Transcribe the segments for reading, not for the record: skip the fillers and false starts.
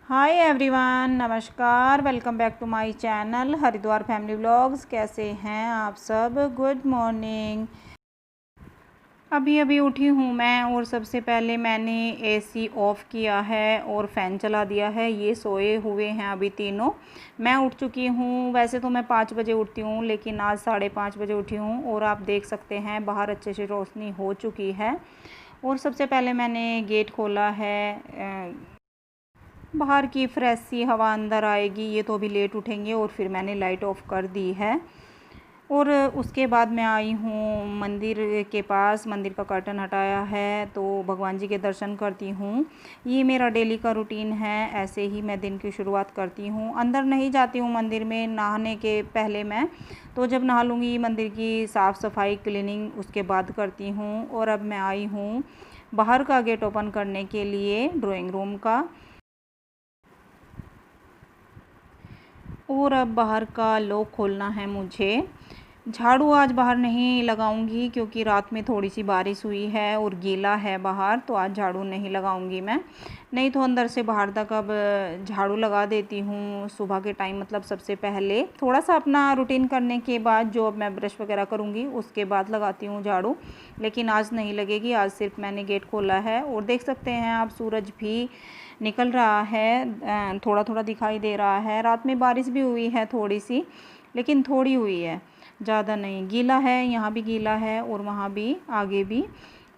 हाय everyone, नमस्कार। Welcome back to my channel Haridwar family vlogs. कैसे हैं आप सब? Good morning. अभी अभी उठी हूँ मैं और सबसे पहले मैंने एसी ऑफ़ किया है और फ़ैन चला दिया है। ये सोए हुए हैं अभी तीनों। मैं उठ चुकी हूँ। वैसे तो मैं 5 बजे उठती हूँ, लेकिन आज 5:30 बजे उठी हूँ और आप देख सकते हैं बाहर अच्छे से रोशनी हो चुकी है। और सबसे पहले मैंने गेट खोला है। बाहर की फ्रेश सी हवा अंदर आएगी। ये तो अभी लेट उठेंगे और फिर मैंने लाइट ऑफ कर दी है। और उसके बाद मैं आई हूँ मंदिर के पास। मंदिर का कर्टन हटाया है तो भगवान जी के दर्शन करती हूँ। ये मेरा डेली का रूटीन है। ऐसे ही मैं दिन की शुरुआत करती हूँ। अंदर नहीं जाती हूँ मंदिर में नहाने के पहले मैं। तो जब नहा लूँगी मंदिर की साफ़ सफाई क्लीनिंग उसके बाद करती हूँ। और अब मैं आई हूँ बाहर का गेट ओपन करने के लिए, ड्राइंग रूम का। और अब बाहर का लॉक खोलना है मुझे। झाड़ू आज बाहर नहीं लगाऊंगी क्योंकि रात में थोड़ी सी बारिश हुई है और गीला है बाहर, तो आज झाड़ू नहीं लगाऊंगी मैं। नहीं तो अंदर से बाहर तक अब झाड़ू लगा देती हूँ सुबह के टाइम, मतलब सबसे पहले थोड़ा सा अपना रूटीन करने के बाद जो अब मैं ब्रश वगैरह करूँगी उसके बाद लगाती हूँ झाड़ू। लेकिन आज नहीं लगेगी, आज सिर्फ मैंने गेट खोला है। और देख सकते हैं आप सूरज भी निकल रहा है, थोड़ा थोड़ा दिखाई दे रहा है। रात में बारिश भी हुई है थोड़ी सी, लेकिन थोड़ी हुई है, ज़्यादा नहीं। गीला है, यहाँ भी गीला है और वहाँ भी, आगे भी,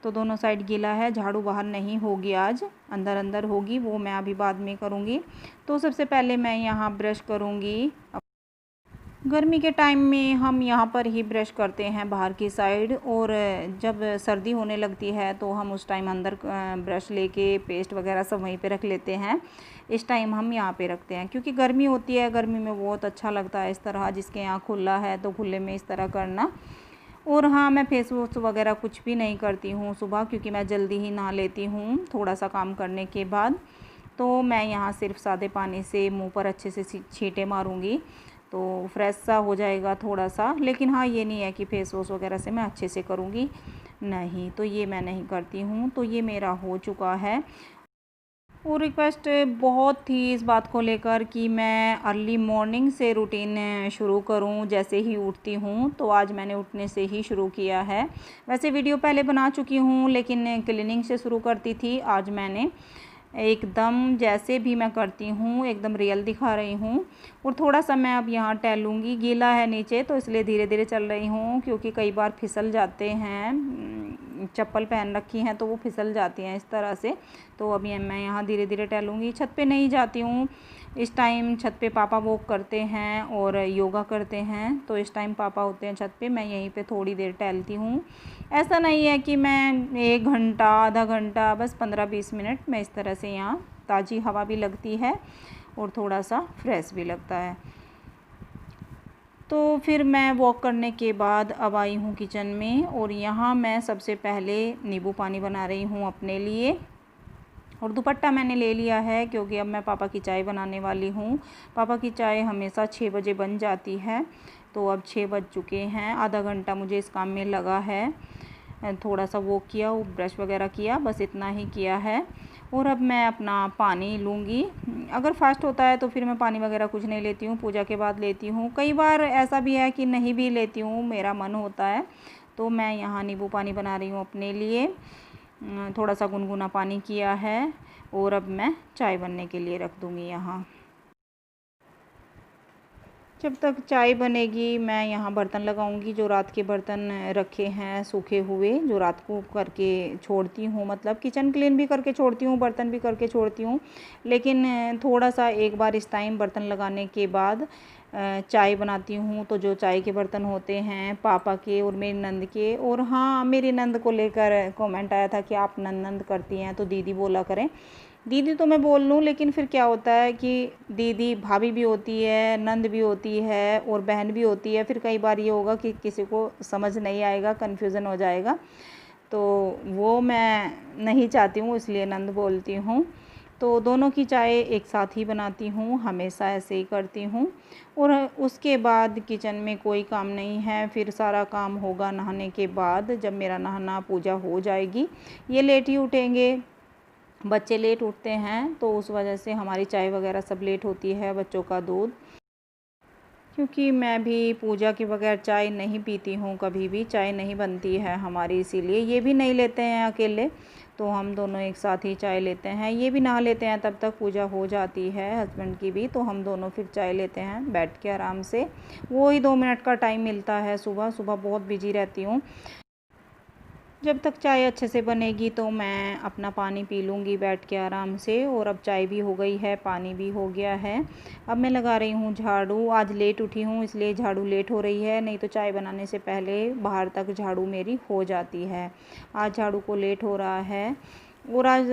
तो दोनों साइड गीला है। झाड़ू बाहर नहीं होगी आज, अंदर अंदर होगी, वो मैं अभी बाद में करूँगी। तो सबसे पहले मैं यहाँ ब्रश करूँगी। गर्मी के टाइम में हम यहाँ पर ही ब्रश करते हैं बाहर की साइड, और जब सर्दी होने लगती है तो हम उस टाइम अंदर ब्रश लेके पेस्ट वगैरह सब वहीं पे रख लेते हैं। इस टाइम हम यहाँ पे रखते हैं क्योंकि गर्मी होती है। गर्मी में बहुत अच्छा लगता है इस तरह, जिसके यहाँ खुला है तो खुले में इस तरह करना। और हाँ, मैं फेस वॉश वगैरह कुछ भी नहीं करती हूँ सुबह, क्योंकि मैं जल्दी ही नहा लेती हूँ थोड़ा सा काम करने के बाद। तो मैं यहाँ सिर्फ सादे पानी से मुंह पर अच्छे से छींटे मारूंगी तो फ्रेश सा हो जाएगा थोड़ा सा। लेकिन हाँ, ये नहीं है कि फेस वॉश वगैरह से मैं अच्छे से करूँगी, नहीं, तो ये मैं नहीं करती हूँ। तो ये मेरा हो चुका है। और रिक्वेस्ट बहुत थी इस बात को लेकर कि मैं अर्ली मॉर्निंग से रूटीन शुरू करूं। जैसे ही उठती हूं तो आज मैंने उठने से ही शुरू किया है। वैसे वीडियो पहले बना चुकी हूं, लेकिन क्लीनिंग से शुरू करती थी। आज मैंने एकदम जैसे भी मैं करती हूँ एकदम रियल दिखा रही हूँ। और थोड़ा सा मैं अब यहाँ टहलूँगी। गीला है नीचे तो इसलिए धीरे धीरे चल रही हूँ, क्योंकि कई बार फिसल जाते हैं। चप्पल पहन रखी हैं तो वो फिसल जाती हैं इस तरह से। तो अभी मैं यहाँ धीरे धीरे टहलूँगी। छत पे नहीं जाती हूँ इस टाइम। छत पे पापा वॉक करते हैं और योगा करते हैं, तो इस टाइम पापा होते हैं छत पे। मैं यहीं पे थोड़ी देर टहलती हूँ। ऐसा नहीं है कि मैं 1 घंटा, आधा घंटा, बस 15-20 मिनट मैं इस तरह से। यहाँ ताज़ी हवा भी लगती है और थोड़ा सा फ्रेश भी लगता है। तो फिर मैं वॉक करने के बाद अब आई हूँ किचन में, और यहाँ मैं सबसे पहले नींबू पानी बना रही हूँ अपने लिए। और दुपट्टा मैंने ले लिया है क्योंकि अब मैं पापा की चाय बनाने वाली हूँ। पापा की चाय हमेशा 6 बजे बन जाती है, तो अब 6 बज चुके हैं। आधा घंटा मुझे इस काम में लगा है। थोड़ा सा वॉक किया, वो ब्रश वगैरह किया, बस इतना ही किया है। और अब मैं अपना पानी लूँगी। अगर फास्ट होता है तो फिर मैं पानी वगैरह कुछ नहीं लेती हूँ, पूजा के बाद लेती हूँ। कई बार ऐसा भी है कि नहीं भी लेती हूँ, मेरा मन होता है। तो मैं यहाँ नींबू पानी बना रही हूँ अपने लिए। थोड़ा सा गुनगुना पानी किया है और अब मैं चाय बनने के लिए रख दूँगी यहाँ। जब तक चाय बनेगी मैं यहाँ बर्तन लगाऊंगी। जो रात के बर्तन रखे हैं सूखे हुए, जो रात को करके छोड़ती हूँ, मतलब किचन क्लीन भी करके छोड़ती हूँ, बर्तन भी करके छोड़ती हूँ। लेकिन थोड़ा सा एक बार इस टाइम बर्तन लगाने के बाद चाय बनाती हूँ। तो जो चाय के बर्तन होते हैं पापा के और मेरी नंद के। और हाँ, मेरी नंद को लेकर कमेंट आया था कि आप नंद करती हैं तो दीदी बोला करें। दीदी तो मैं बोल लूँ, लेकिन फिर क्या होता है कि दीदी भाभी भी होती है, नंद भी होती है और बहन भी होती है। फिर कई बार ये होगा कि किसी को समझ नहीं आएगा, कन्फ्यूज़न हो जाएगा। तो वो मैं नहीं चाहती हूँ, इसलिए नंद बोलती हूँ। तो दोनों की चाय एक साथ ही बनाती हूँ, हमेशा ऐसे ही करती हूँ। और उसके बाद किचन में कोई काम नहीं है। फिर सारा काम होगा नहाने के बाद, जब मेरा नहाना पूजा हो जाएगी। ये लेट ही उठेंगे, बच्चे लेट उठते हैं तो उस वजह से हमारी चाय वगैरह सब लेट होती है, बच्चों का दूध। क्योंकि मैं भी पूजा के बगैर चाय नहीं पीती हूँ, कभी भी चाय नहीं बनती है हमारी, इसीलिए ये भी नहीं लेते हैं अकेले, तो हम दोनों एक साथ ही चाय लेते हैं। ये भी नहा लेते हैं, तब तक पूजा हो जाती है हस्बैंड की भी, तो हम दोनों फिर चाय लेते हैं बैठ के आराम से। वो ही 2 मिनट का टाइम मिलता है, सुबह सुबह बहुत बिजी रहती हूँ। जब तक चाय अच्छे से बनेगी तो मैं अपना पानी पी लूँगी बैठ के आराम से। और अब चाय भी हो गई है, पानी भी हो गया है। अब मैं लगा रही हूँ झाड़ू। आज लेट उठी हूँ इसलिए झाड़ू लेट हो रही है, नहीं तो चाय बनाने से पहले बाहर तक झाड़ू मेरी हो जाती है। आज झाड़ू को लेट हो रहा है। और आज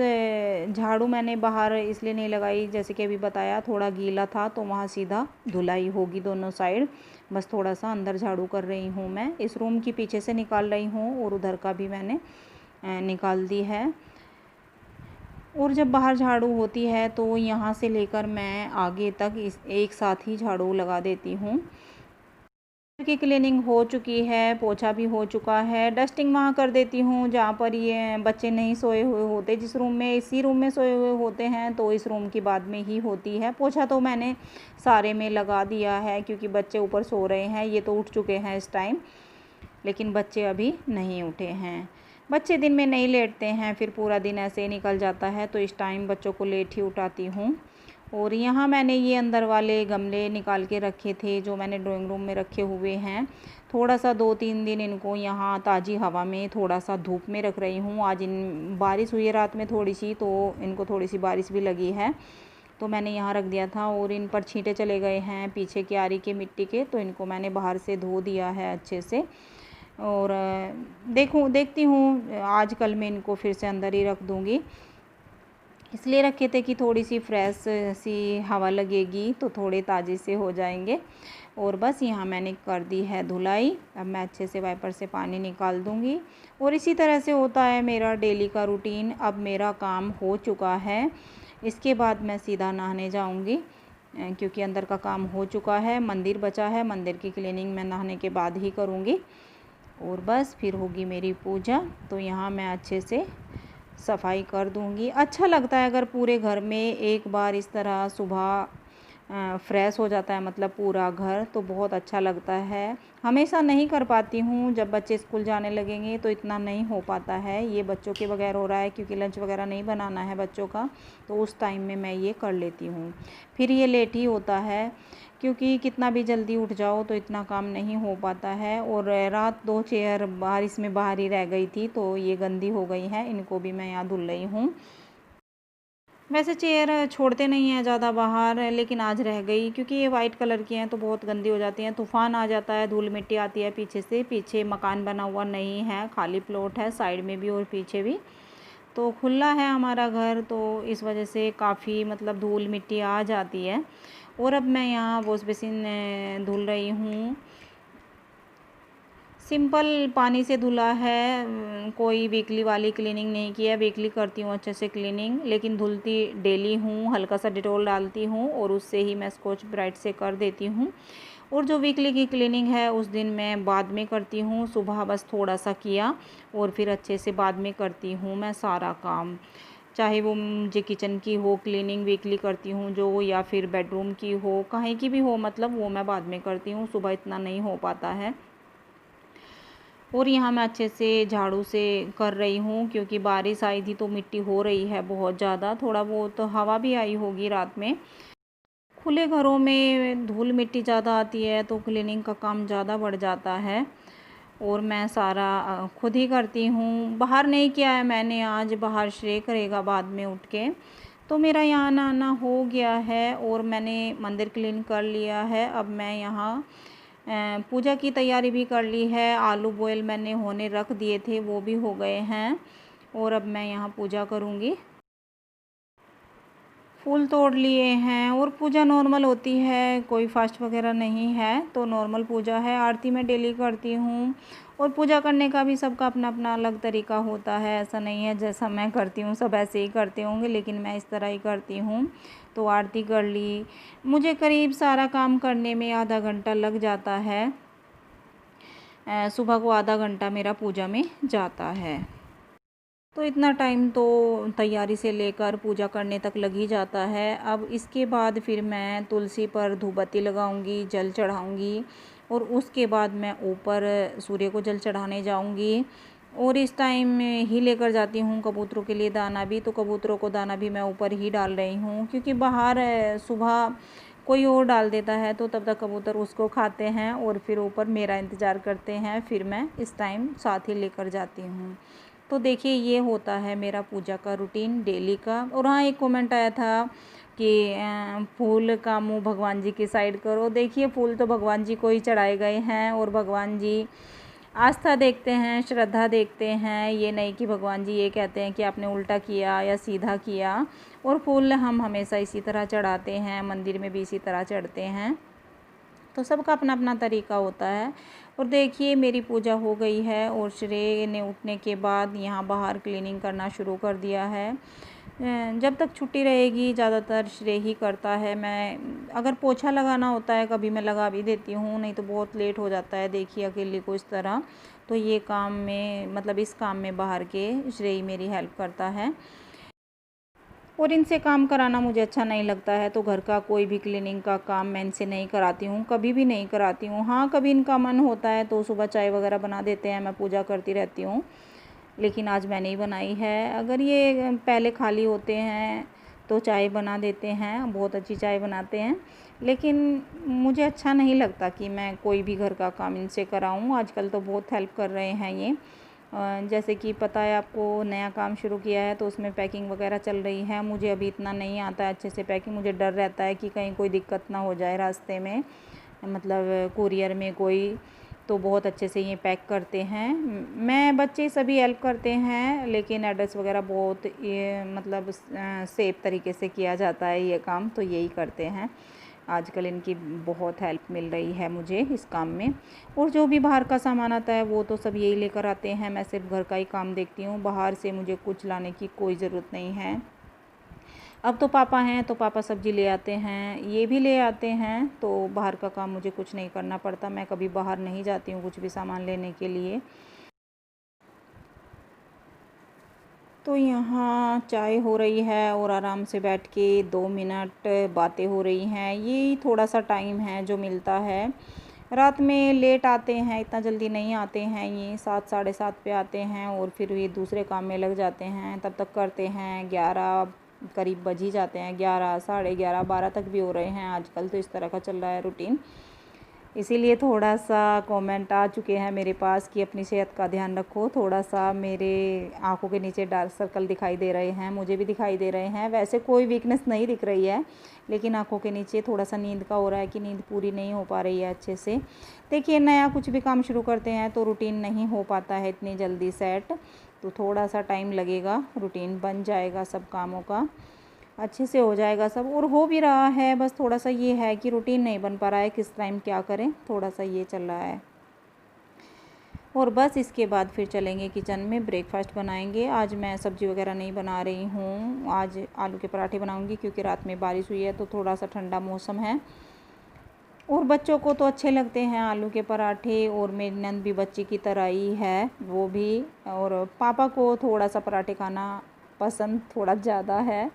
झाड़ू मैंने बाहर इसलिए नहीं लगाई, जैसे कि अभी बताया थोड़ा गीला था तो वहाँ सीधा धुलाई होगी दोनों साइड। बस थोड़ा सा अंदर झाड़ू कर रही हूँ मैं, इस रूम की पीछे से निकाल रही हूँ और उधर का भी मैंने निकाल दी है। और जब बाहर झाड़ू होती है तो यहाँ से लेकर मैं आगे तक एक साथ ही झाड़ू लगा देती हूँ। की क्लीनिंग हो चुकी है, पोछा भी हो चुका है। डस्टिंग वहाँ कर देती हूँ जहाँ पर ये बच्चे नहीं सोए हुए होते, जिस रूम में इसी रूम में सोए हुए होते हैं तो इस रूम की बाद में ही होती है। पोछा तो मैंने सारे में लगा दिया है क्योंकि बच्चे ऊपर सो रहे हैं, ये तो उठ चुके हैं इस टाइम, लेकिन बच्चे अभी नहीं उठे हैं। बच्चे दिन में नहीं लेटते हैं, फिर पूरा दिन ऐसे ही निकल जाता है, तो इस टाइम बच्चों को लेट ही उठाती हूँ। और यहाँ मैंने ये अंदर वाले गमले निकाल के रखे थे जो मैंने ड्राइंग रूम में रखे हुए हैं। थोड़ा सा 2-3 दिन इनको यहाँ ताज़ी हवा में थोड़ा सा धूप में रख रही हूँ। आज इन बारिश हुई है रात में थोड़ी सी, तो इनको थोड़ी सी बारिश भी लगी है, तो मैंने यहाँ रख दिया था। और इन पर छींटे चले गए हैं पीछे क्यारी के मिट्टी के, तो इनको मैंने बाहर से धो दिया है अच्छे से। और देखती हूँ आज कल मैं इनको फिर से अंदर ही रख दूँगी। इसलिए रखे थे कि थोड़ी सी फ्रेश सी हवा लगेगी तो थोड़े ताज़े से हो जाएंगे। और बस यहाँ मैंने कर दी है धुलाई। अब मैं अच्छे से वाइपर से पानी निकाल दूँगी। और इसी तरह से होता है मेरा डेली का रूटीन। अब मेरा काम हो चुका है, इसके बाद मैं सीधा नहाने जाऊँगी क्योंकि अंदर का काम हो चुका है। मंदिर बचा है, मंदिर की क्लीनिंग मैं नहाने के बाद ही करूँगी। और बस फिर होगी मेरी पूजा। तो यहाँ मैं अच्छे से सफाई कर दूँगी। अच्छा लगता है अगर पूरे घर में एक बार इस तरह सुबह फ्रेश हो जाता है, मतलब पूरा घर, तो बहुत अच्छा लगता है। हमेशा नहीं कर पाती हूँ, जब बच्चे स्कूल जाने लगेंगे तो इतना नहीं हो पाता है। ये बच्चों के बगैर हो रहा है क्योंकि लंच वगैरह नहीं बनाना है बच्चों का, तो उस टाइम में मैं ये कर लेती हूँ। फिर ये लेट ही होता है क्योंकि कितना भी जल्दी उठ जाओ तो इतना काम नहीं हो पाता है। और रात 2 चेयर बारिश में बाहर ही रह गई थी, तो ये गंदी हो गई हैं, इनको भी मैं यहाँ धुल रही हूँ। वैसे चेयर छोड़ते नहीं हैं ज़्यादा बाहर, लेकिन आज रह गई क्योंकि ये वाइट कलर की हैं तो बहुत गंदी हो जाती हैं। तूफ़ान आ जाता है, धूल मिट्टी आती है पीछे से। पीछे मकान बना हुआ नहीं है, खाली प्लॉट है, साइड में भी और पीछे भी, तो खुला है हमारा घर, तो इस वजह से काफ़ी मतलब धूल मिट्टी आ जाती है। और अब मैं यहाँ वॉश बेसिन धुल रही हूँ। सिंपल पानी से धुला है, कोई वीकली वाली क्लीनिंग नहीं किया। वीकली करती हूँ अच्छे से क्लीनिंग, लेकिन धुलती डेली हूँ। हल्का सा डिटॉल डालती हूँ और उससे ही मैं स्कॉच ब्राइट से कर देती हूँ। और जो वीकली की क्लीनिंग है उस दिन मैं बाद में करती हूँ, सुबह बस थोड़ा सा किया और फिर अच्छे से बाद में करती हूँ मैं सारा काम। चाहे वो मुझे किचन की हो क्लीनिंग वीकली करती हूँ जो, या फिर बेडरूम की हो, कहीं की भी हो, मतलब वो मैं बाद में करती हूँ, सुबह इतना नहीं हो पाता है। और यहाँ मैं अच्छे से झाड़ू से कर रही हूँ क्योंकि बारिश आई थी तो मिट्टी हो रही है बहुत ज़्यादा। थोड़ा बहुत तो हवा भी आई होगी रात में। खुले घरों में धूल मिट्टी ज़्यादा आती है तो क्लीनिंग का काम ज़्यादा बढ़ जाता है। और मैं सारा खुद ही करती हूँ, बाहर नहीं किया है मैंने आज। बाहर श्रेय करेगा बाद में उठ के। तो मेरा यहाँ आना हो गया है और मैंने मंदिर क्लीन कर लिया है। अब मैं यहाँ पूजा की तैयारी भी कर ली है। आलू बॉयल मैंने होने रख दिए थे, वो भी हो गए हैं। और अब मैं यहाँ पूजा करूँगी। फूल तोड़ लिए हैं और पूजा नॉर्मल होती है, कोई फास्ट वगैरह नहीं है, तो नॉर्मल पूजा है। आरती मैं डेली करती हूँ। और पूजा करने का भी सबका अपना अपना अलग तरीका होता है, ऐसा नहीं है जैसा मैं करती हूँ सब ऐसे ही करते होंगे, लेकिन मैं इस तरह ही करती हूँ। तो आरती कर ली। मुझे करीब सारा काम करने में आधा घंटा लग जाता है। सुबह को आधा घंटा मेरा पूजा में जाता है। तो इतना टाइम तो तैयारी से लेकर पूजा करने तक लग ही जाता है। अब इसके बाद फिर मैं तुलसी पर धूप बत्ती लगाऊंगी, जल चढ़ाऊंगी और उसके बाद मैं ऊपर सूर्य को जल चढ़ाने जाऊंगी। और इस टाइम में ही लेकर जाती हूँ कबूतरों के लिए दाना भी, तो कबूतरों को दाना भी मैं ऊपर ही डाल रही हूँ, क्योंकि बाहर सुबह कोई और डाल देता है तो तब तक कबूतर उसको खाते हैं और फिर ऊपर मेरा इंतज़ार करते हैं। फिर मैं इस टाइम साथ ही लेकर जाती हूँ। तो देखिए ये होता है मेरा पूजा का रूटीन डेली का। और हाँ, एक कमेंट आया था कि फूल का मुंह भगवान जी की साइड करो। देखिए फूल तो भगवान जी को ही चढ़ाए गए हैं और भगवान जी आस्था देखते हैं, श्रद्धा देखते हैं। ये नहीं कि भगवान जी ये कहते हैं कि आपने उल्टा किया या सीधा किया। और फूल हम हमेशा इसी तरह चढ़ाते हैं, मंदिर में भी इसी तरह चढ़ते हैं। तो सबका अपना अपना तरीका होता है। और देखिए मेरी पूजा हो गई है और श्रेय ने उठने के बाद यहाँ बाहर क्लीनिंग करना शुरू कर दिया है। जब तक छुट्टी रहेगी ज़्यादातर श्रेय ही करता है। मैं अगर पोछा लगाना होता है कभी मैं लगा भी देती हूँ, नहीं तो बहुत लेट हो जाता है देखिए अकेले को इस तरह। तो ये काम में मतलब इस काम में बाहर के श्रेय मेरी हेल्प करता है। और इनसे काम कराना मुझे अच्छा नहीं लगता है, तो घर का कोई भी क्लीनिंग का काम मैं इनसे नहीं कराती हूँ, कभी भी नहीं कराती हूँ। हाँ, कभी इनका मन होता है तो सुबह चाय वगैरह बना देते हैं, मैं पूजा करती रहती हूँ। लेकिन आज मैंने ही बनाई है। अगर ये पहले खाली होते हैं तो चाय बना देते हैं, बहुत अच्छी चाय बनाते हैं। लेकिन मुझे अच्छा नहीं लगता कि मैं कोई भी घर का काम इनसे कराऊँ। आजकल तो बहुत हेल्प कर रहे हैं ये। जैसे कि पता है आपको, नया काम शुरू किया है तो उसमें पैकिंग वगैरह चल रही है। मुझे अभी इतना नहीं आता है अच्छे से पैकिंग, मुझे डर रहता है कि कहीं कोई दिक्कत ना हो जाए रास्ते में, मतलब कुरियर में कोई। तो बहुत अच्छे से ये पैक करते हैं। मैं बच्चे सभी हेल्प करते हैं, लेकिन एड्रेस वगैरह बहुत ये मतलब सेफ तरीके से किया जाता है ये काम, तो यही करते हैं। आजकल इनकी बहुत हेल्प मिल रही है मुझे इस काम में। और जो भी बाहर का सामान आता है वो तो सब यही लेकर आते हैं, मैं सिर्फ घर का ही काम देखती हूँ। बाहर से मुझे कुछ लाने की कोई ज़रूरत नहीं है। अब तो पापा हैं तो पापा सब्ज़ी ले आते हैं, ये भी ले आते हैं, तो बाहर का काम मुझे कुछ नहीं करना पड़ता। मैं कभी बाहर नहीं जाती हूँ कुछ भी सामान लेने के लिए। तो यहाँ चाय हो रही है और आराम से बैठ के 2 मिनट बातें हो रही हैं। ये थोड़ा सा टाइम है जो मिलता है। रात में लेट आते हैं, इतना जल्दी नहीं आते हैं। ये 7 साढ़े 7 पे आते हैं और फिर ये दूसरे काम में लग जाते हैं, तब तक करते हैं 11 करीब बज ही जाते हैं। 11 साढ़े 11 12 तक भी हो रहे हैं आजकल, तो इस तरह का चल रहा है रूटीन। इसीलिए थोड़ा सा कमेंट आ चुके हैं मेरे पास कि अपनी सेहत का ध्यान रखो। थोड़ा सा मेरे आंखों के नीचे डार्क सर्कल दिखाई दे रहे हैं, मुझे भी दिखाई दे रहे हैं। वैसे कोई वीकनेस नहीं दिख रही है, लेकिन आंखों के नीचे थोड़ा सा नींद का हो रहा है कि नींद पूरी नहीं हो पा रही है अच्छे से। देखिए नया कुछ भी काम शुरू करते हैं तो रूटीन नहीं हो पाता है इतनी जल्दी सेट, तो थोड़ा सा टाइम लगेगा। रूटीन बन जाएगा सब कामों का, अच्छे से हो जाएगा सब, और हो भी रहा है। बस थोड़ा सा ये है कि रूटीन नहीं बन पा रहा है, किस टाइम क्या करें, थोड़ा सा ये चल रहा है। और बस इसके बाद फिर चलेंगे किचन में, ब्रेकफास्ट बनाएंगे। आज मैं सब्ज़ी वगैरह नहीं बना रही हूँ, आज आलू के पराठे बनाऊँगी, क्योंकि रात में बारिश हुई है तो थोड़ा सा ठंडा मौसम है। और बच्चों को तो अच्छे लगते हैं आलू के पराठे, और मेरी नंद भी बच्ची की तरह ही है वो भी। और पापा को थोड़ा सा पराठे खाना पसंद थोड़ा ज़्यादा है,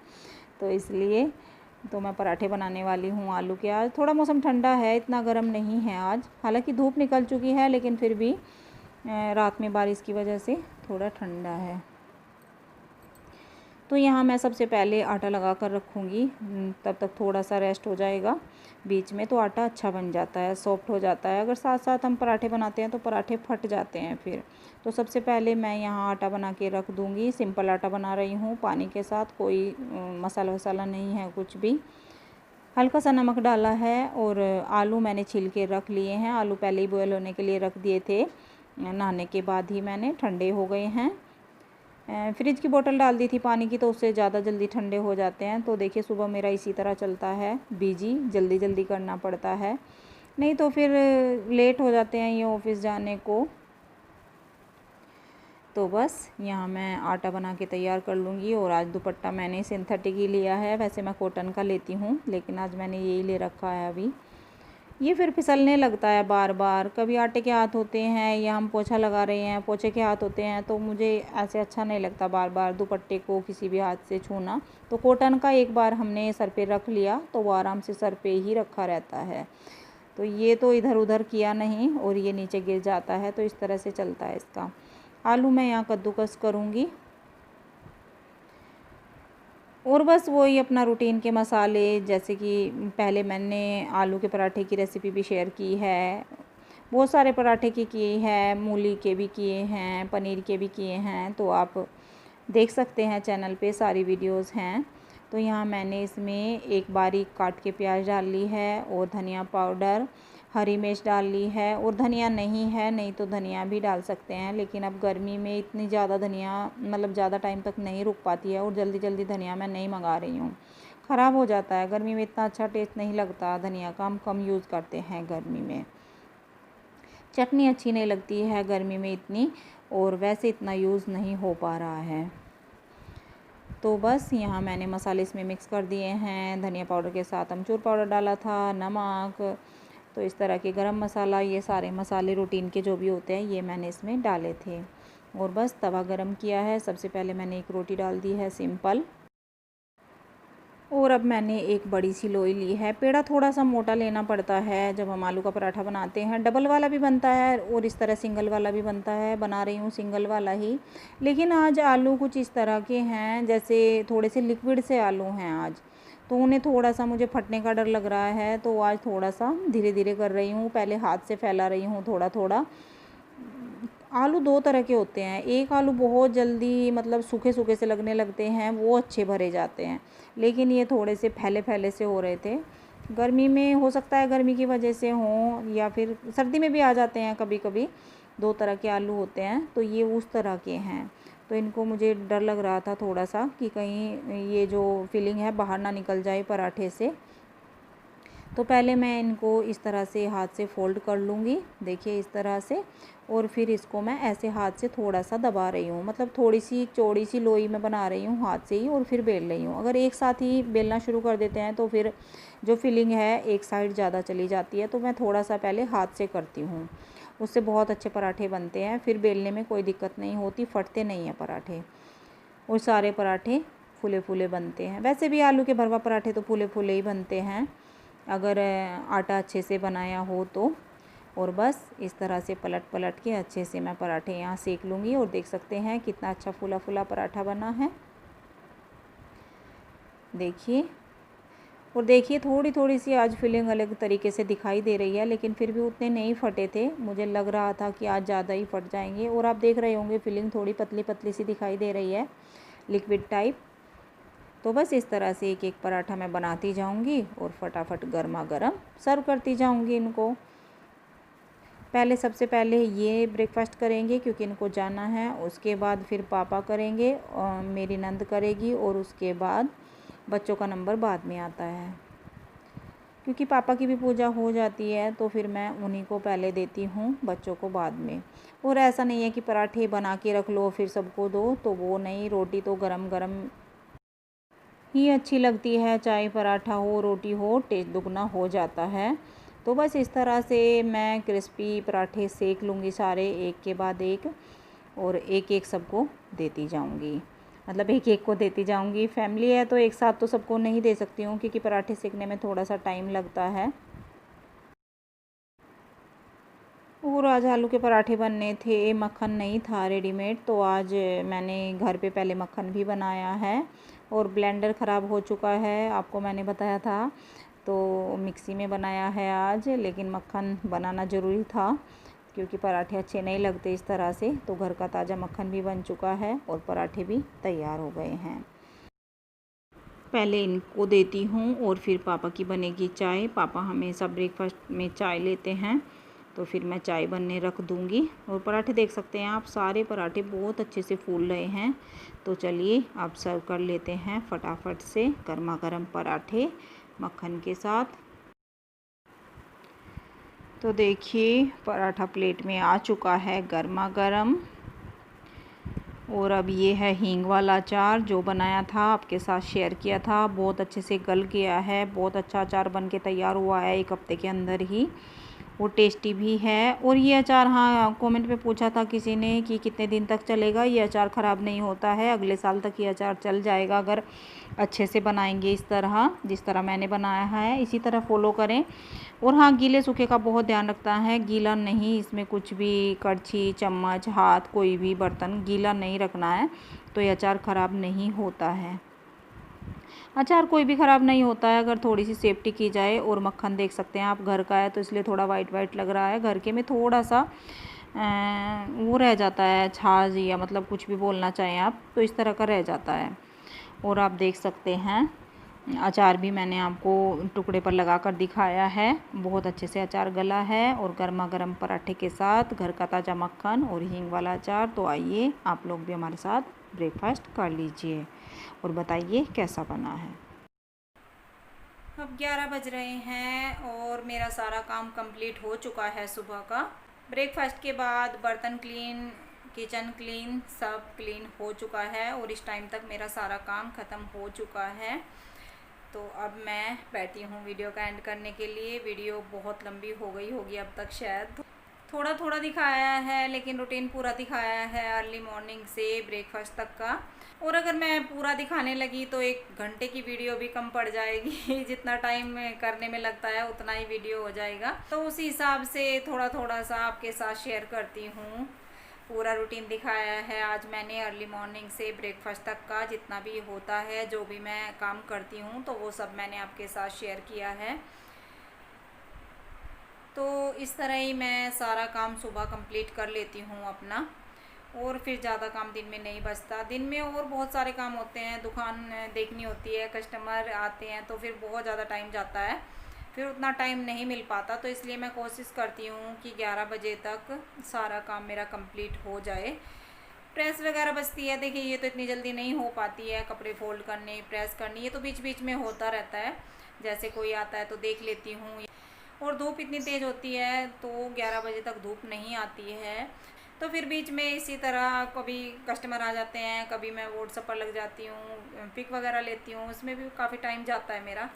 तो इसलिए तो मैं पराठे बनाने वाली हूँ आलू के। आज थोड़ा मौसम ठंडा है, इतना गर्म नहीं है आज। हालांकि धूप निकल चुकी है, लेकिन फिर भी रात में बारिश की वजह से थोड़ा ठंडा है। तो यहाँ मैं सबसे पहले आटा लगा कर रखूँगी, तब तक थोड़ा सा रेस्ट हो जाएगा बीच में, तो आटा अच्छा बन जाता है, सॉफ्ट हो जाता है। अगर साथ साथ हम पराठे बनाते हैं तो पराठे फट जाते हैं फिर। तो सबसे पहले मैं यहाँ आटा बना के रख दूँगी। सिंपल आटा बना रही हूँ पानी के साथ, कोई मसाला वसाला नहीं है कुछ भी। हल्का सा नमक डाला है। और आलू मैंने छील के रख लिए हैं, आलू पहले ही बॉयल होने के लिए रख दिए थे, नहाने के बाद ही मैंने, ठंडे हो गए हैं। फ्रिज की बोतल डाल दी थी पानी की, तो उससे ज़्यादा जल्दी ठंडे हो जाते हैं। तो देखिए सुबह मेरा इसी तरह चलता है, बिजी, जल्दी जल्दी करना पड़ता है, नहीं तो फिर लेट हो जाते हैं ये ऑफिस जाने को। तो बस यहाँ मैं आटा बना के तैयार कर लूँगी। और आज दुपट्टा मैंने सिंथेटिक ही लिया है, वैसे मैं कॉटन का लेती हूँ, लेकिन आज मैंने यही ले रखा है अभी। ये फिर फिसलने लगता है बार बार। कभी आटे के हाथ होते हैं या हम पोछा लगा रहे हैं, पोछे के हाथ होते हैं, तो मुझे ऐसे अच्छा नहीं लगता बार बार दुपट्टे को किसी भी हाथ से छूना। तो कॉटन का एक बार हमने सर पे रख लिया तो वो आराम से सर पे ही रखा रहता है। तो ये तो इधर उधर किया नहीं और ये नीचे गिर जाता है, तो इस तरह से चलता है इसका। आलू मैं यहाँ कद्दूकस करूँगी और बस वही अपना रूटीन के मसाले, जैसे कि पहले मैंने आलू के पराठे की रेसिपी भी शेयर की है, बहुत सारे पराठे की है, मूली के भी किए हैं, पनीर के भी किए हैं, तो आप देख सकते हैं चैनल पे सारी वीडियोस हैं। तो यहाँ मैंने इसमें एक बारीक काट के प्याज डाल ली है और धनिया पाउडर, हरी मिर्च डाल ली है। और धनिया नहीं है, नहीं तो धनिया भी डाल सकते हैं, लेकिन अब गर्मी में इतनी ज़्यादा धनिया मतलब ज़्यादा टाइम तक नहीं रुक पाती है और जल्दी जल्दी धनिया मैं नहीं मंगा रही हूँ, ख़राब हो जाता है। गर्मी में इतना अच्छा टेस्ट नहीं लगता धनिया का, हम कम यूज़ करते हैं गर्मी में। चटनी अच्छी नहीं लगती है गर्मी में इतनी, और वैसे इतना यूज़ नहीं हो पा रहा है। तो बस यहाँ मैंने मसाले इसमें मिक्स कर दिए हैं, धनिया पाउडर के साथ अमचूर पाउडर डाला था, नमक, तो इस तरह के गरम मसाला, ये सारे मसाले रूटीन के जो भी होते हैं ये मैंने इसमें डाले थे। और बस तवा गरम किया है। सबसे पहले मैंने एक रोटी डाल दी है सिंपल, और अब मैंने एक बड़ी सी लोई ली है। पेड़ा थोड़ा सा मोटा लेना पड़ता है जब हम आलू का पराठा बनाते हैं। डबल वाला भी बनता है और इस तरह सिंगल वाला भी बनता है, बना रही हूँ सिंगल वाला ही। लेकिन आज आलू कुछ इस तरह के हैं, जैसे थोड़े से लिक्विड से आलू हैं आज, तो उन्हें थोड़ा सा मुझे फटने का डर लग रहा है, तो आज थोड़ा सा धीरे धीरे कर रही हूँ। पहले हाथ से फैला रही हूँ थोड़ा थोड़ा। आलू दो तरह के होते हैं, एक आलू बहुत जल्दी मतलब सूखे सूखे से लगने लगते हैं, वो अच्छे भरे जाते हैं, लेकिन ये थोड़े से फैले फैले से हो रहे थे। गर्मी में हो सकता है, गर्मी की वजह से हों, या फिर सर्दी में भी आ जाते हैं कभी कभी। दो तरह के आलू होते हैं, तो ये उस तरह के हैं। तो इनको मुझे डर लग रहा था थोड़ा सा कि कहीं ये जो फिलिंग है बाहर ना निकल जाए पराठे से। तो पहले मैं इनको इस तरह से हाथ से फ़ोल्ड कर लूँगी, देखिए इस तरह से, और फिर इसको मैं ऐसे हाथ से थोड़ा सा दबा रही हूँ, मतलब थोड़ी सी चौड़ी सी लोई मैं बना रही हूँ हाथ से ही, और फिर बेल रही हूँ। अगर एक साथ ही बेलना शुरू कर देते हैं तो फिर जो फिलिंग है एक साइड ज़्यादा चली जाती है, तो मैं थोड़ा सा पहले हाथ से करती हूँ, उससे बहुत अच्छे पराठे बनते हैं। फिर बेलने में कोई दिक्कत नहीं होती, फटते नहीं हैं पराठे, और सारे पराठे फूले फूले बनते हैं। वैसे भी आलू के भरवा पराठे तो फूले फूले ही बनते हैं अगर आटा अच्छे से बनाया हो तो। और बस इस तरह से पलट पलट के अच्छे से मैं पराठे यहाँ सेक लूँगी, और देख सकते हैं कितना अच्छा फूला फूला पराठा बना है, देखिए। और देखिए थोड़ी थोड़ी सी आज फिलिंग अलग तरीके से दिखाई दे रही है, लेकिन फिर भी उतने नहीं फटे थे, मुझे लग रहा था कि आज ज़्यादा ही फट जाएंगे। और आप देख रहे होंगे फिलिंग थोड़ी पतली पतली सी दिखाई दे रही है, लिक्विड टाइप। तो बस इस तरह से एक एक पराठा मैं बनाती जाऊंगी और फटाफट गर्मा गर्म सर्व करती जाऊंगी इनको। पहले सबसे पहले ये ब्रेकफास्ट करेंगे क्योंकि इनको जाना है, उसके बाद फिर पापा करेंगे और मेरी नंद करेगी, और उसके बाद बच्चों का नंबर बाद में आता है, क्योंकि पापा की भी पूजा हो जाती है, तो फिर मैं उन्हीं को पहले देती हूँ, बच्चों को बाद में। और ऐसा नहीं है कि पराठे बना के रख लो फिर सबको दो, तो वो नहीं, रोटी तो गरम गरम ही अच्छी लगती है, चाहे पराठा हो रोटी हो, टेस्ट दुगना हो जाता है। तो बस इस तरह से मैं क्रिस्पी पराठे सेक लूँगी सारे एक के बाद एक, और एक एक सबको देती जाऊँगी, मतलब एक एक को देती जाऊँगी। फैमिली है तो एक साथ तो सबको नहीं दे सकती हूँ, क्योंकि पराठे सेकने में थोड़ा सा टाइम लगता है। और आज आलू के पराठे बनने थे, मक्खन नहीं था रेडीमेड, तो आज मैंने घर पे पहले मक्खन भी बनाया है। और ब्लेंडर ख़राब हो चुका है, आपको मैंने बताया था, तो मिक्सी में बनाया है आज। लेकिन मक्खन बनाना ज़रूरी था क्योंकि पराठे अच्छे नहीं लगते इस तरह से। तो घर का ताज़ा मक्खन भी बन चुका है और पराठे भी तैयार हो गए हैं। पहले इनको देती हूँ और फिर पापा की बनेगी चाय। पापा हमेशा ब्रेकफास्ट में चाय लेते हैं, तो फिर मैं चाय बनने रख दूँगी। और पराठे देख सकते हैं आप, सारे पराठे बहुत अच्छे से फूल रहे हैं। तो चलिए अब सर्व कर लेते हैं फटाफट से गर्मा गर्म पराठे मक्खन के साथ। तो देखिए पराठा प्लेट में आ चुका है गर्मा गर्म, और अब ये है हींग वाला अचार जो बनाया था, आपके साथ शेयर किया था। बहुत अच्छे से गल गया है, बहुत अच्छा अचार बन के तैयार हुआ है 1 हफ्ते के अंदर ही। वो टेस्टी भी है। और ये अचार, हाँ, कमेंट पे पूछा था किसी ने कि कितने दिन तक चलेगा। ये अचार ख़राब नहीं होता है, अगले साल तक ये अचार चल जाएगा अगर अच्छे से बनाएंगे इस तरह, जिस तरह मैंने बनाया है इसी तरह फॉलो करें। और हाँ, गीले सूखे का बहुत ध्यान रखता है, गीला नहीं, इसमें कुछ भी कड़छी चम्मच हाथ कोई भी बर्तन गीला नहीं रखना है, तो ये अचार ख़राब नहीं होता है। अचार कोई भी ख़राब नहीं होता है अगर थोड़ी सी सेफ्टी की जाए। और मक्खन देख सकते हैं आप, घर का है तो इसलिए थोड़ा वाइट वाइट लग रहा है। घर के में थोड़ा सा वो रह जाता है, छाछ या मतलब कुछ भी बोलना चाहें आप, तो इस तरह का रह जाता है। और आप देख सकते हैं अचार भी मैंने आपको टुकड़े पर लगा कर दिखाया है। बहुत अच्छे से अचार गला है और गर्मा गर्म पराठे के साथ घर का ताज़ा मक्खन और हींग वाला अचार। तो आइए आप लोग भी हमारे साथ ब्रेकफास्ट कर लीजिए और बताइए कैसा बना है। अब 11 बज रहे हैं और मेरा सारा काम कंप्लीट हो चुका है सुबह का। ब्रेकफास्ट के बाद बर्तन क्लीन, किचन क्लीन, सब क्लीन हो चुका है और इस टाइम तक मेरा सारा काम ख़त्म हो चुका है। तो अब मैं बैठी हूँ वीडियो का एंड करने के लिए। वीडियो बहुत लंबी हो गई होगी अब तक, शायद थोड़ा थोड़ा दिखाया है, लेकिन रूटीन पूरा दिखाया है अर्ली मॉर्निंग से ब्रेकफास्ट तक का। और अगर मैं पूरा दिखाने लगी तो 1 घंटे की वीडियो भी कम पड़ जाएगी जितना टाइम करने में लगता है उतना ही वीडियो हो जाएगा। तो उसी हिसाब से थोड़ा थोड़ा सा आपके साथ शेयर करती हूँ। पूरा रूटीन दिखाया है आज मैंने अर्ली मॉर्निंग से ब्रेकफास्ट तक का, जितना भी होता है, जो भी मैं काम करती हूँ, तो वो सब मैंने आपके साथ शेयर किया है। तो इस तरह ही मैं सारा काम सुबह कंप्लीट कर लेती हूँ अपना, और फिर ज़्यादा काम दिन में नहीं बचता। दिन में और बहुत सारे काम होते हैं, दुकान देखनी होती है, कस्टमर आते हैं, तो फिर बहुत ज़्यादा टाइम जाता है, फिर उतना टाइम नहीं मिल पाता। तो इसलिए मैं कोशिश करती हूँ कि 11 बजे तक सारा काम मेरा कंप्लीट हो जाए। प्रेस वगैरह बचती है, देखिए ये तो इतनी जल्दी नहीं हो पाती है, कपड़े फोल्ड करने, प्रेस करनी, ये तो बीच बीच में होता रहता है। जैसे कोई आता है तो देख लेती हूँ। और धूप इतनी तेज़ होती है तो 11 बजे तक धूप नहीं आती है, तो फिर बीच में इसी तरह कभी कस्टमर आ जाते हैं, कभी मैं व्हाट्सएप पर लग जाती हूँ, पिक वगैरह लेती हूँ, उसमें भी काफ़ी टाइम जाता है मेरा।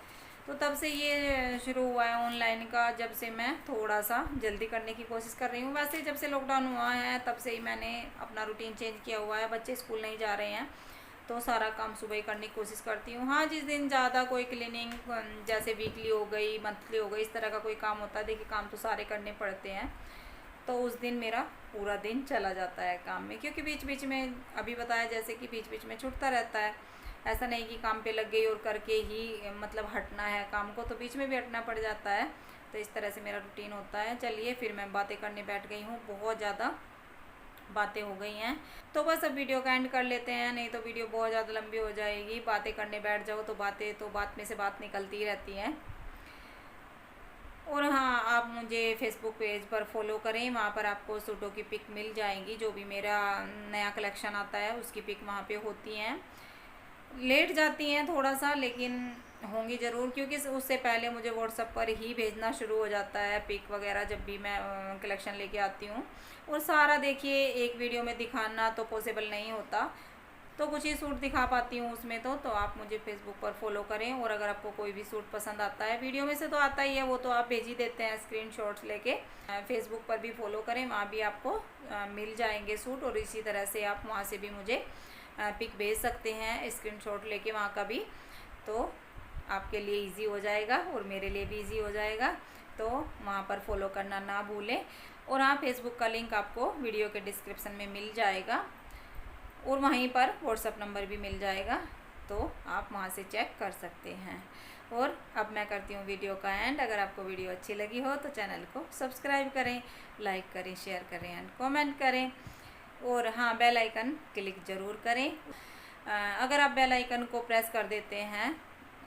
तो तब से ये शुरू हुआ है ऑनलाइन का, जब से मैं थोड़ा सा जल्दी करने की कोशिश कर रही हूँ। वैसे जब से लॉकडाउन हुआ है तब से ही मैंने अपना रूटीन चेंज किया हुआ है। बच्चे स्कूल नहीं जा रहे हैं तो सारा काम सुबह ही करने की कोशिश करती हूँ। हाँ, जिस दिन ज़्यादा कोई क्लीनिंग, जैसे वीकली हो गई, मंथली हो गई, इस तरह का कोई काम होता है, देखिए काम तो सारे करने पड़ते हैं, तो उस दिन मेरा पूरा दिन चला जाता है काम में। क्योंकि बीच बीच में, अभी बताया जैसे कि बीच बीच में छूटता रहता है, ऐसा नहीं कि काम पे लग गई और करके ही मतलब हटना है काम को, तो बीच में भी हटना पड़ जाता है। तो इस तरह से मेरा रूटीन होता है। चलिए फिर मैं बातें करने बैठ गई हूँ, बहुत ज़्यादा बातें हो गई हैं, तो बस अब वीडियो का एंड कर लेते हैं, नहीं तो वीडियो बहुत ज़्यादा लंबी हो जाएगी। बातें करने बैठ जाओ तो बात में से बात निकलती ही रहती है। और हाँ, आप मुझे फेसबुक पेज पर फॉलो करें, वहाँ पर आपको सूटों की पिक मिल जाएंगी। जो भी मेरा नया कलेक्शन आता है उसकी पिक वहाँ पे होती हैं। लेट जाती हैं थोड़ा सा, लेकिन होंगी ज़रूर, क्योंकि उससे पहले मुझे व्हाट्सएप पर ही भेजना शुरू हो जाता है पिक वगैरह, जब भी मैं कलेक्शन लेके आती हूँ। और सारा देखिए एक वीडियो में दिखाना तो पॉसिबल नहीं होता, तो कुछ ही सूट दिखा पाती हूँ उसमें। तो आप मुझे फेसबुक पर फॉलो करें, और अगर आपको कोई भी सूट पसंद आता है, वीडियो में से तो आता ही है, वो तो आप भेज ही देते हैं स्क्रीनशॉट्स लेके। फेसबुक पर भी फॉलो करें, वहाँ भी आपको मिल जाएंगे सूट, और इसी तरह से आप वहाँ से भी मुझे पिक भेज सकते हैं स्क्रीनशॉट लेके वहाँ का भी, तो आपके लिए इजी हो जाएगा और मेरे लिए भी इजी हो जाएगा। तो वहाँ पर फॉलो करना ना भूलें। और हाँ, फेसबुक का लिंक आपको वीडियो के डिस्क्रिप्शन में मिल जाएगा, और वहीं पर व्हाट्सएप नंबर भी मिल जाएगा, तो आप वहाँ से चेक कर सकते हैं। और अब मैं करती हूँ वीडियो का एंड। अगर आपको वीडियो अच्छी लगी हो तो चैनल को सब्सक्राइब करें, लाइक करें, शेयर करें एंड कमेंट करें। और हाँ, बेल आइकन क्लिक ज़रूर करें। अगर आप बेल आइकन को प्रेस कर देते हैं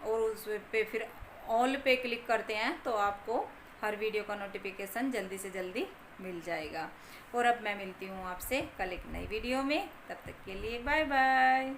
और उस पे फिर ऑल पे क्लिक करते हैं तो आपको हर वीडियो का नोटिफिकेशन जल्दी से जल्दी मिल जाएगा। और अब मैं मिलती हूँ आपसे कल एक नई वीडियो में, तब तक के लिए बाय बाय।